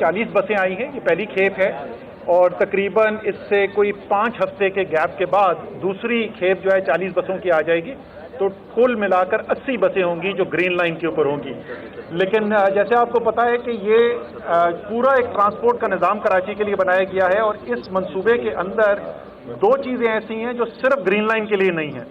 40 बसें आई हैं, ये पहली खेप है, और तकरीबन इससे कोई 5 हफ्ते के गैप के बाद दूसरी खेप जो है 40 बसों की आ जाएगी। तो कुल मिलाकर 80 बसें होंगी जो ग्रीन लाइन के ऊपर होंगी। लेकिन जैसे आपको पता है कि ये पूरा एक ट्रांसपोर्ट का निज़ाम कराची के लिए बनाया गया है, और इस मंसूबे के अंदर दो चीज़ें ऐसी हैं जो सिर्फ ग्रीन लाइन के लिए नहीं हैं।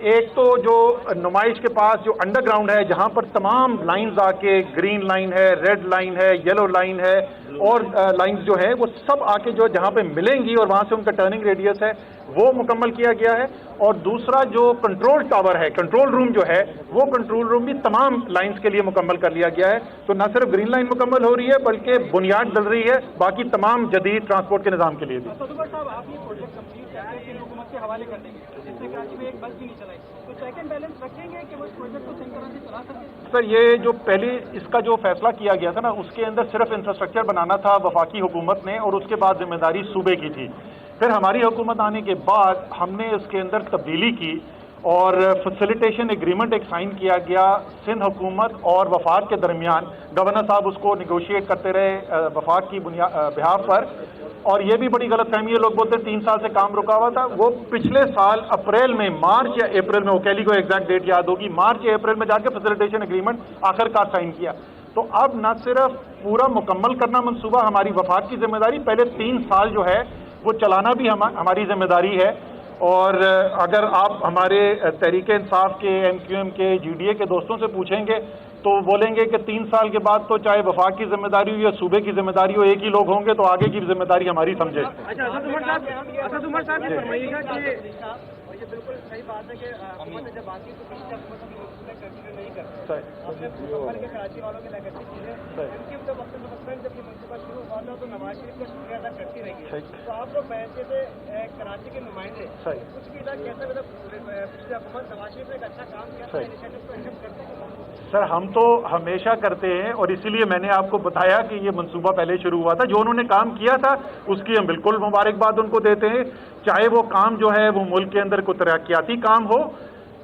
एक तो जो नुमाइश के पास जो अंडरग्राउंड है, जहां पर तमाम लाइंस आके, ग्रीन लाइन है, रेड लाइन है, येलो लाइन है, और लाइंस जो है वो सब आके जो जहां पे मिलेंगी और वहां से उनका टर्निंग रेडियस है वो मुकम्मल किया गया है। और दूसरा जो कंट्रोल टावर है, कंट्रोल रूम जो है, वो कंट्रोल रूम भी तमाम लाइंस के लिए मुकम्मल कर लिया गया है। तो न सिर्फ ग्रीन लाइन मुकम्मल हो रही है बल्कि बुनियाद डल रही है बाकी तमाम जदीद ट्रांसपोर्ट के निज़ाम के लिए भी। हवाले कर देंगे, जिससे कराची में एक बस भी नहीं चलाई, तो चेक एंड बैलेंस रखेंगे कि वो इस प्रोजेक्ट को सही तरह से चला सके। सर, ये जो पहले इसका जो फैसला किया गया था ना, उसके अंदर सिर्फ इंफ्रास्ट्रक्चर बनाना था वफाकी हुकूमत ने, और उसके बाद जिम्मेदारी सूबे की थी। फिर हमारी हुकूमत आने के बाद हमने इसके अंदर तब्दीली की और फैसिलिटेशन एग्रीमेंट एक साइन किया गया सिंध हुकूमत और वफाक के दरमियान। गवर्नर साहब उसको निगोशिएट करते रहे वफाक की बिहाफ पर, और ये भी बड़ी गलत फहमी है, लोग बोलते हैं 3 साल से काम रुका हुआ था। वो पिछले साल अप्रैल में, मार्च या अप्रैल में, ओकेली को एग्जैक्ट डेट याद होगी, मार्च या अप्रैल में जाके फैसिलिटेशन एग्रीमेंट आखिरकार साइन किया। तो अब न सिर्फ पूरा मुकम्मल करना मंसूबा हमारी वफाक की जिम्मेदारी, पहले 3 साल जो है वो चलाना भी हमारी जिम्मेदारी है। और अगर आप हमारे तहरीक इंसाफ के, MQM के, GDA के दोस्तों से पूछेंगे तो बोलेंगे कि 3 साल के बाद तो चाहे वफाक की जिम्मेदारी हो या सूबे की जिम्मेदारी हो, एक ही लोग होंगे, तो आगे की जिम्मेदारी हमारी समझे। अच्छा, असद उमर साहब ये फरमाइएगा कि ये बिल्कुल सही बात है कि हुकूमत ने जब बात की तो पिछले हुकूमत कंसीडर नहीं करते, अपने के कराची वालों के लेकर चीजें इनकी जब जब ये मनसूबा शुरू हुआ था तो नवाज शरीफ का शुक्रिया अदा करती रही है। तो आप लोग बैठे थे कराची के नुमाइंदे, कुछ भी था कैसे, मतलब पिछले हुकूमत नवाज शरीफ ने एक अच्छा काम किया था, इनिशिएटिव को एक्सेप्ट करते हैं? सर, हम तो हमेशा करते हैं, और इसीलिए मैंने आपको बताया कि ये मंसूबा पहले शुरू हुआ था। जो उन्होंने काम किया था उसकी हम बिल्कुल मुबारकबाद उनको देते हैं, चाहे वो काम जो है वो मुल्क के अंदर कोई तरक्याती काम हो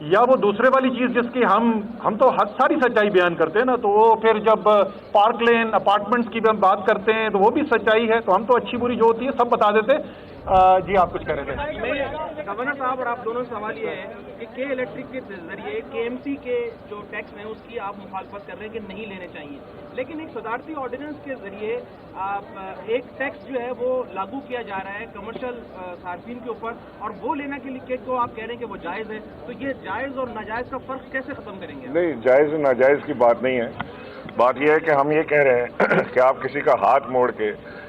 या वो दूसरे वाली चीज़ जिसकी हम तो हर सारी सच्चाई बयान करते हैं ना। तो वो फिर जब पार्क लेन अपार्टमेंट्स की भी हम बात करते हैं तो वो भी सच्चाई है। तो हम तो अच्छी बुरी जो होती है सब बता देते। जी, आप कुछ कह रहे थे। गवर्नर साहब और आप दोनों सवाल ये है कि के इलेक्ट्रिक के जरिए KMC के जो टैक्स हैं उसकी आप मुखालफत कर रहे हैं कि नहीं लेने चाहिए, लेकिन एक सदारती ऑर्डिनेंस के जरिए एक टैक्स जो है वो लागू किया जा रहा है कमर्शियल सार्फिन के ऊपर, और वो लेना के लिए को आप कह रहे हैं कि वो जायज़ है। तो ये जायज़ और नाजायज़ का फ़र्क कैसे ख़त्म करेंगे? नहीं, जायज़ और नाजायज़ की बात नहीं है। बात यह है कि हम ये कह रहे हैं कि आप किसी का हाथ मोड़ के,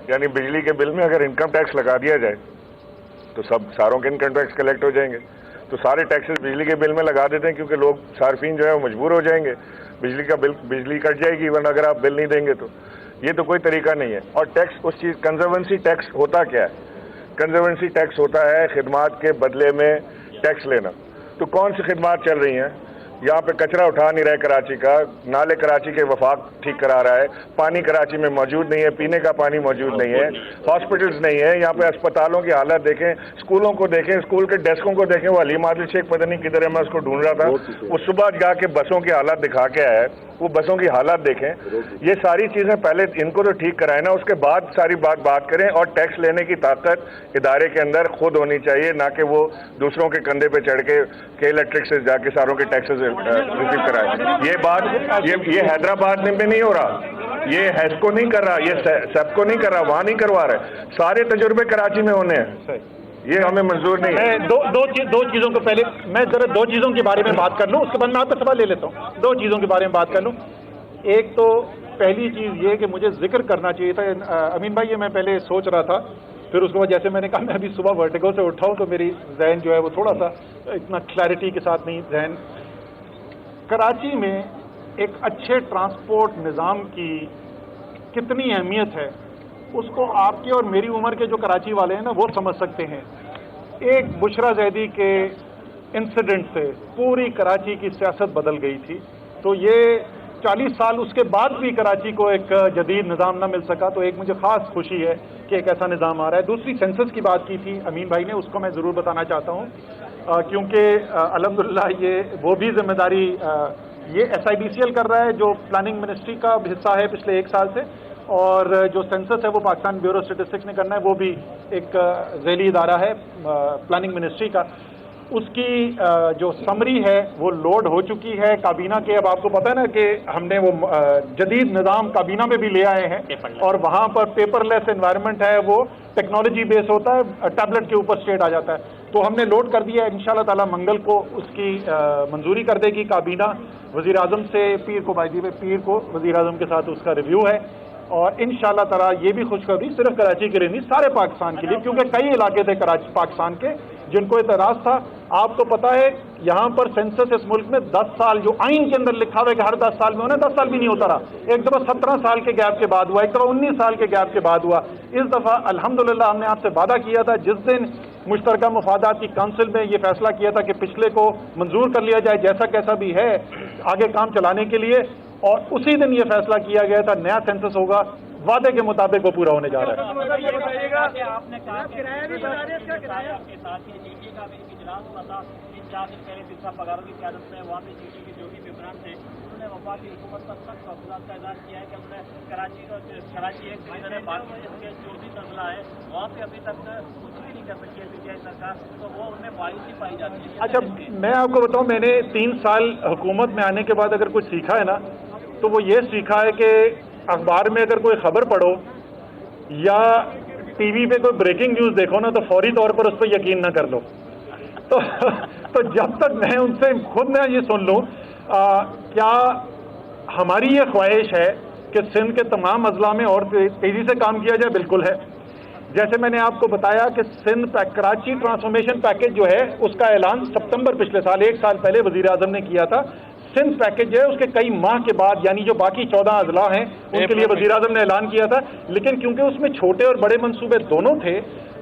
यानी बिजली के बिल में अगर इनकम टैक्स लगा दिया जाए तो सारों के इनकम टैक्स कलेक्ट हो जाएंगे। तो सारे टैक्सेस बिजली के बिल में लगा देते हैं, क्योंकि लोग सार्फिन जो है वो मजबूर हो जाएंगे, बिजली कट जाएगी, वरना अगर आप बिल नहीं देंगे तो। ये तो कोई तरीका नहीं है। और टैक्स उस चीज़, कंजर्वेंसी टैक्स होता क्या है? कंजर्वेंसी टैक्स होता है खिदमात के बदले में टैक्स लेना। तो कौन सी खिदमात चल रही हैं? यहाँ पे कचरा उठा नहीं रहे कराची का, नाले कराची के वफाक ठीक करा रहा है, पानी कराची में मौजूद नहीं है, पीने का पानी मौजूद नहीं है, हॉस्पिटल्स नहीं है, यहाँ पे अस्पतालों की हालत देखें, स्कूलों को देखें, स्कूल के डेस्कों को देखें। वो अलीम आदिल शेख पता नहीं किधर है, मैं उसको ढूंढ रहा था, वो सुबह जाके बसों की हालत दिखा के आया है, वो बसों की हालत देखें। ये सारी चीज़ें पहले इनको तो ठीक कराए ना, उसके बाद सारी बात करें। और टैक्स लेने की ताकत इदारे के अंदर खुद होनी चाहिए, ना कि वो दूसरों के कंधे पे चढ़ के इलेक्ट्रिक से जाके सारों के टैक्सेस रिसीव कराए। ये बात ये हैदराबाद में नहीं हो रहा, ये हैस्को नहीं कर रहा, ये सेप्को नहीं कर रहा, वहाँ नहीं करवा रहे। सारे तजुर्बे कराची में होने हैं, ये हमें मंजूर नहीं है। दो चीज़ों को पहले मैं ज़रा 2 चीज़ों के बारे में बात कर लूँ, उसके बाद मैं आपका सवाल ले लेता हूँ। 2 चीज़ों के बारे में बात कर लूँ। एक तो पहली चीज़ ये कि मुझे जिक्र करना चाहिए था, अमीन भाई, ये मैं पहले सोच रहा था, फिर उसके बाद जैसे मैंने कहा मैं अभी सुबह वर्टिगो से उठा हूँ तो मेरी जहन जो है वो थोड़ा सा इतना क्लैरिटी के साथ नहीं जहन। कराची में एक अच्छे ट्रांसपोर्ट निज़ाम की कितनी अहमियत है उसको आपके और मेरी उम्र के जो कराची वाले हैं ना वो समझ सकते हैं। एक बुशरा जैदी के इंसिडेंट से पूरी कराची की सियासत बदल गई थी। तो ये 40 साल उसके बाद भी कराची को एक जदीद निज़ाम ना मिल सका, तो एक मुझे ख़ास खुशी है कि एक ऐसा निज़ाम आ रहा है। दूसरी सेंसस की बात की थी अमीन भाई ने, उसको मैं ज़रूर बताना चाहता हूँ, क्योंकि अल्हम्दुलिल्लाह ये वो भी जिम्मेदारी ये SIBCL कर रहा है जो प्लानिंग मिनिस्ट्री का हिस्सा है पिछले 1 साल से, اور جو سینسس ہے وہ پاکستان بیورو اسٹیٹسٹکس نے کرنا ہے، وہ بھی ایک ذیلی ادارہ ہے پلاننگ منسٹری کا. اس کی جو سمری ہے وہ لوڈ ہو چکی ہے کابینہ کے. اب آپ کو پتہ ہے نا کہ ہم نے وہ جدید نظام کابینہ میں بھی لے آئے ہیں اور وہاں پر پیپر لیس انوائرمنٹ ہے، وہ ٹیکنالوجی بیس ہوتا ہے، ٹیبلٹ کے اوپر اسٹیٹ آ جاتا ہے. تو ہم نے لوڈ کر دیا ہے، انشاءاللہ تعالی منگل کو اس کی منظوری کر دے گی کابینہ. وزیر اعظم سے پیر کو پیر کو وزیر اعظم کے ساتھ اس کا ریویو ہے، اور انشاءاللہ تعالی یہ بھی خوشخبری صرف کراچی کے لیے نہیں، سارے پاکستان کے لیے، کیونکہ کئی علاقے تھے کراچی پاکستان کے جن کو اعتراض تھا. آپ کو پتا ہے یہاں پر سینسس اس ملک میں 10 سال جو آئین کے اندر لکھا ہوا ہے کہ ہر 10 سال میں ہونا، 10 سال بھی نہیں ہوتا رہا. ایک دفعہ 17 سال کے گیپ کے بعد ہوا، ایک دفعہ 19 سال کے گیپ کے بعد ہوا. اس دفعہ الحمدللہ ہم نے آپ سے وعدہ کیا تھا جس دن مشترکہ مفادات کی کونسل میں یہ فیصلہ کیا تھا کہ پچھلے کو منظور کر لیا جائے جیسا کیسا بھی ہے آگے کام چلانے کے لیے، اور اسی دن یہ فیصلہ کیا گیا تھا نیا سینسس ہوگا، وعدے کے مطابق وہ پورا ہونے جا رہا ہے. آپ نے کہا کرایہ بھی بتا دیں، اس کا کرایہ آپ کے ساتھ جی ٹی کا بھی اجلاس ہوا تھا 3-4 دن پہلے دن صاحب پگاروں کی قیادت میں، وہاں پہ جی ٹی کے جو بھی ممبران تھے انہوں نے وفاقی حکومت پر سخت مفادات کا اظہار کیا ہے کہ انہوں نے کراچی ایک ڈویژن ہے، باقی اس کے جو بھی اضلاع ہے وہاں پہ ابھی تک کچھ بھی نہیں کر سکی ہے پی ٹی آئی سرکار، تو وہ ان میں مایوسی پائی جاتی ہے. اچھا میں آپ کو بتاؤں، میں نے 3 سال حکومت میں آنے کے بعد اگر کچھ سیکھا ہے نا تو وہ یہ سیکھا ہے کہ اخبار میں اگر کوئی خبر پڑھو یا ٹی وی پہ کوئی بریکنگ نیوز دیکھو نا تو فوری طور پر اس پہ یقین نہ کر لو. تو جب تک میں ان سے خود میں یہ سن لوں کیا ہماری یہ خواہش ہے کہ سندھ کے تمام اضلاع میں اور تیزی سے کام کیا جائے؟ بالکل ہے. جیسے میں نے آپ کو بتایا کہ سندھ کراچی ٹرانسفارمیشن پیکج جو ہے اس کا اعلان ستمبر پچھلے سال 1 سال پہلے وزیر اعظم نے کیا تھا. سندھ پیکج جو ہے اس کے کئی ماہ کے بعد، یعنی جو باقی 14 اضلاع ہیں ان کے لیے وزیر اعظم نے اعلان کیا تھا، لیکن کیونکہ اس میں چھوٹے اور بڑے منصوبے دونوں تھے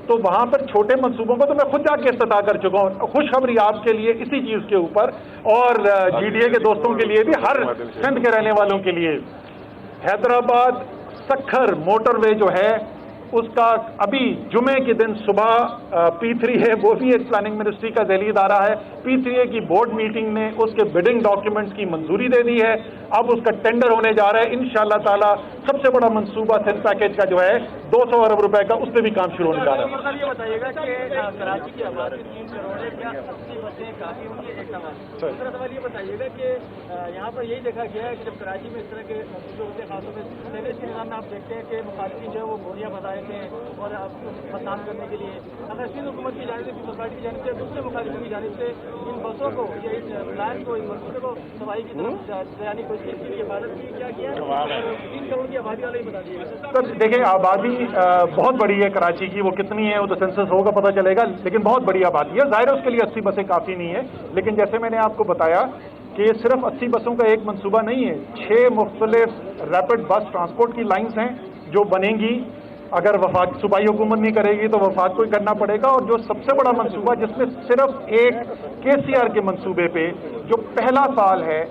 تو وہاں پر چھوٹے منصوبوں کو تو میں خود جا کے افتتاح کر چکا ہوں. خوشخبری آپ کے لیے اسی چیز کے اوپر اور جی ڈی اے کے دوستوں کے لیے بھی، ہر سندھ کے رہنے والوں کے لیے، حیدرآباد سکھر موٹر وے جو ہے اس کا ابھی جمعے کے دن صبح P3 ہے، وہ بھی ایک پلاننگ منسٹری کا ذیلی ادارہ ہے. P3A کی بورڈ میٹنگ نے اس کے بڈنگ ڈاکیومنٹس کی منظوری دے دی ہے. اب اس کا ٹینڈر ہونے جا رہا ہے انشاءاللہ تعالی. سب سے بڑا منصوبہ سندھ پیکج کا جو ہے 200 ارب روپے کا، اس پہ بھی کام شروع ہونے جا رہا ہے. یہ بتائیے گا کہ کراچی کی آبادی 3 کروڑ ہے، کیا 80 بسیں کافی ہوں گی؟ ایک سوال. دوسرا سوال یہ بتائیے گا کہ یہاں پر یہی دیکھا گیا ہے کہ جب کراچی میں اس طرح کے جو ہوتے ہیں خاص طور پہ سینٹ کے نظام میں آپ دیکھتے ہیں کہ مخالفین جو ہے وہ گولیاں بتائے تھے اور فساد کرنے کے لیے، اگر سندھ حکومت کی جانب سے پیپلز پارٹی کی جانب سے دوسرے مخالفین کی جانب سے ان بسوں کو یا اس پلان کو، ان منصوبے کو صفائی کی طرف یعنی کوئی چیز کی حفاظت کی کیا کیا 3 کروڑ کی آبادی والا ہی بتا دیجیے. دیکھیں آبادی بہت بڑی ہے کراچی کی، وہ کتنی ہے وہ تو سینسس ہوگا پتہ چلے گا، لیکن بہت بڑی آبادی ہے. ظاہر ہے اس کے لیے 80 بسیں کافی نہیں ہے، لیکن جیسے میں نے آپ کو بتایا کہ یہ صرف 80 بسوں کا ایک منصوبہ نہیں ہے. 6 مختلف ریپڈ بس ٹرانسپورٹ کی لائنز ہیں جو بنیں گی. اگر وفاق صوبائی حکومت نہیں کرے گی تو وفاق کو ہی کرنا پڑے گا. اور جو سب سے بڑا منصوبہ جس میں صرف ایک KCR کے منصوبے پہ جو پہلا سال ہے،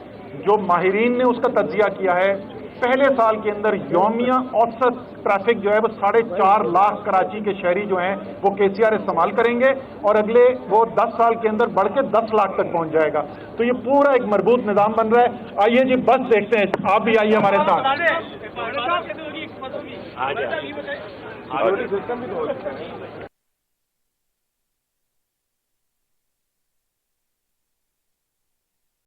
جو ماہرین نے اس کا تجزیہ کیا ہے، پہلے سال کے اندر یومیہ اوسط ٹریفک جو ہے وہ 4.5 لاکھ کراچی کے شہری جو ہیں وہ KCR استعمال کریں گے، اور اگلے وہ 10 سال کے اندر بڑھ کے 10 لاکھ تک پہنچ جائے گا. تو یہ پورا ایک مربوط نظام بن رہا ہے. آئیے جی بس دیکھتے ہیں، آپ بھی آئیے ہمارے ساتھ.